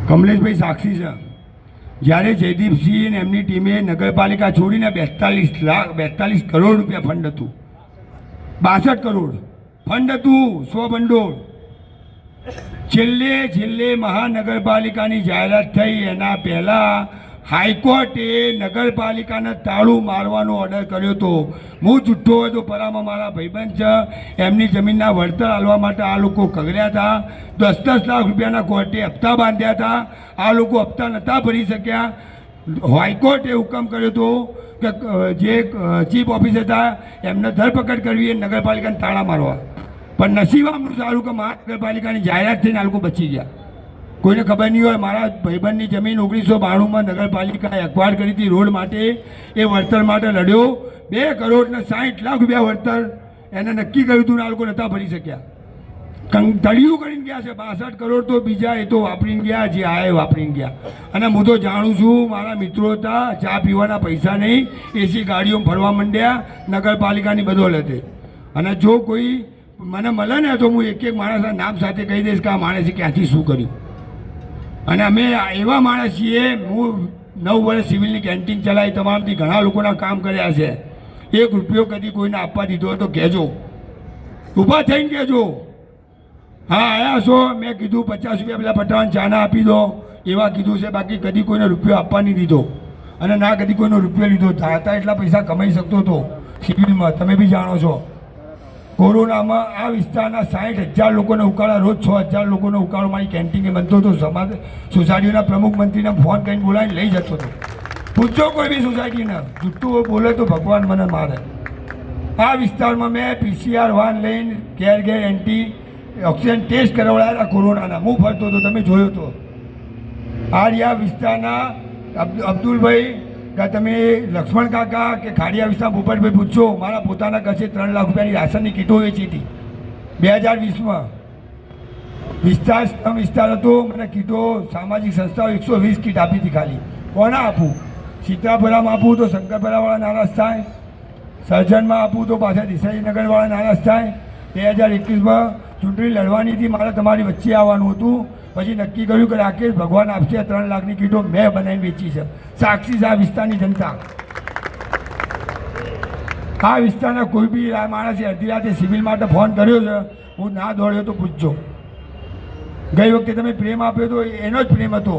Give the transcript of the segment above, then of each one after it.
કમલેશભાઈ સાક્ષી છે. જ્યારે જયદીપસિંહ અને એમની ટીમે નગરપાલિકા છોડીને 42 કરોડ રૂપિયા ફંડ હતું, 62 કરોડ ફંડ હતું, 100 ભંડોળ. છેલ્લે મહાનગરપાલિકાની જાહેરાત થઈ એના પહેલાં હાઈકોર્ટે નગરપાલિકાને તાળું મારવાનો ઓર્ડર કર્યો હતો. હું જુઠ્ઠો હોય તો પરામાં મારા ભાઈબંધ છે, એમની જમીનના વળતર આલવા માટે આ લોકો કગર્યા હતા. 10 લાખ રૂપિયાના કોર્ટે હપ્તા બાંધ્યા હતા. આ લોકો હપ્તા નહોતા ભરી શક્યા. હાઈકોર્ટે હુકમ કર્યો હતો કે જે ચીફ ઓફિસર હતા એમને ધરપકડ કરવી, નગરપાલિકાને તાળા મારવા. પણ નસીબ આમનું સારું કે મહાનગરપાલિકાની જાહેરાત થઈને આ લોકો બચી ગયા. કોઈને ખબર નહીં હોય, મારા ભાઈબંધની જમીન 1992માં નગરપાલિકાએ એક્વાયર કરી હતી રોડ માટે. એ વળતર માટે લડ્યો. 2 કરોડ ને 60 લાખ રૂપિયા વળતર એને નક્કી કર્યું હતું ને આ લોકો નહોતા ભરી શક્યા. તળિયું કરીને ગયા છે. 62 કરોડ તો બીજા એ તો વાપરીને ગયા, જે આયા વાપરીને ગયા. અને હું તો જાણું છું, મારા મિત્રો હતા, ચા પીવાના પૈસા નહીં, એસી ગાડીઓ ફરવા માંડ્યા નગરપાલિકાની બદોલતે. અને જો કોઈ મને મળે ને તો હું એક માણસના નામ સાથે કહી દઈશ કે આ માણસે ક્યાંથી શું કર્યું. અને અમે એવા માણસ છીએ, હું 9 વર્ષ સિવિલની કેન્ટીન ચલાવી, તમામથી ઘણા લોકોના કામ કર્યા છે. 1 રૂપિયો કદી કોઈને આપવા દીધો હોય તો કહેજો, ઊભા થઈને કહેજો. હા આયા છો, મેં કીધું 50 રૂપિયા પેલા પટાવાને ચાના આપી દો, એવા કીધું છે. બાકી કદી કોઈને રૂપિયો આપવા નહીં દીધો, અને ના કદી કોઈનો રૂપિયો લીધો. હતા એટલા પૈસા કમાઈ શકતો હતો સિવિલમાં, તમે બી જાણો છો. કોરોનામાં આ વિસ્તારના 60,000 લોકોને ઉકાળા, રોજ 6,000 લોકોનો ઉકાળો મારી કેન્ટીને બનતો હતો. સમાજ સોસાયટીના પ્રમુખ મંત્રીને ફોન કરીને બોલાવીને લઈ જતો હતો. પૂછજો કોઈ બી સોસાયટીને, જુઠ્ઠું બોલે તો ભગવાન મને મારે. આ વિસ્તારમાં મેં PCR વાન લઈને ઘેર એન્ટી ઓક્સિજન ટેસ્ટ કરાવડાયેલા કોરોનાના. હું ફરતો હતો, તમે જોયો હતો. આ વિસ્તારના અબ્દુલભાઈ કે તમે લક્ષ્મણ કાકા કે ખાડિયા વિસ્તાર ભૂપતભાઈ પૂછજો, મારા પોતાના કચ્છે 3 લાખ રૂપિયાની રાશનની કીટો વેચી હતી 2020માં. વિસ્તાર હતો, મને કીટો સામાજિક સંસ્થાઓ 120 કીટ આપી હતી. ખાલી કોના આપું? સીતાપુરામાં આપું તો શંકરપરાવાળા નારાજ થાય, સર્જનમાં આપું તો પાછા દેસાઈનગરવાળા નારાજ થાય. 2021માં ચૂંટણી લડવાની હતી, મારે તમારી વચ્ચે આવવાનું હતું. પછી નક્કી કર્યું કે રાકેશ ભગવાન આપશે. 3 લાખની કીટો મેં બનાવીને વેચી છે. સાક્ષી છે આ વિસ્તારની જનતા. આ વિસ્તારના કોઈ બી માણસે અડધી રાતે સિવિલ માટે ફોન કર્યો છે, હું ના દોડ્યો તો પૂછજો. ગઈ વખતે તમે પ્રેમ આપ્યો તો એનો જ પ્રેમ હતો.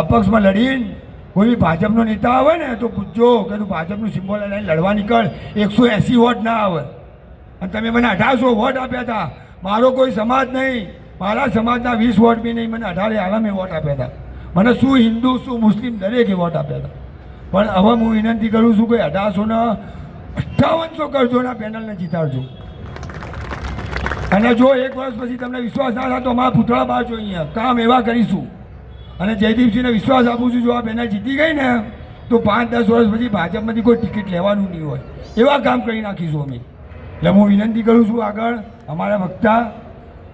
અપક્ષમાં લડીને કોઈ બી ભાજપનો નેતા આવે ને તો પૂછજો કે તું ભાજપનું સિમ્બોલ લઈને લડવા નીકળ, 180 વોટ ના આવે. અને તમે મને 1800 વોટ આપ્યા હતા. મારો કોઈ સમાજ નહીં, મારા સમાજના 20 વોટ બી નહીં, મને 18 આલમે વોટ આપ્યા હતા. મને શું હિન્દુ શું મુસ્લિમ દરેકે વોટ આપ્યા હતા. પણ હવે હું વિનંતી કરું છું કે 1800 ને 5800 કરજો ને પેનલને જીતાડજો. અને જો 1 વર્ષ પછી તમને વિશ્વાસ ના થાય તો અમારા પૂતળા બાળજો, અહીંયા કામ એવા કરીશું. અને જયદીપસિંહને વિશ્વાસ આપું છું, જો આ પેનલ જીતી ગઈ ને તો 5-10 વર્ષ પછી ભાજપમાંથી કોઈ ટિકિટ લેવાનું નહીં હોય, એવા કામ કરી નાખીશું અમે. એટલે હું વિનંતી કરું છું આગળ અમારા વક્તા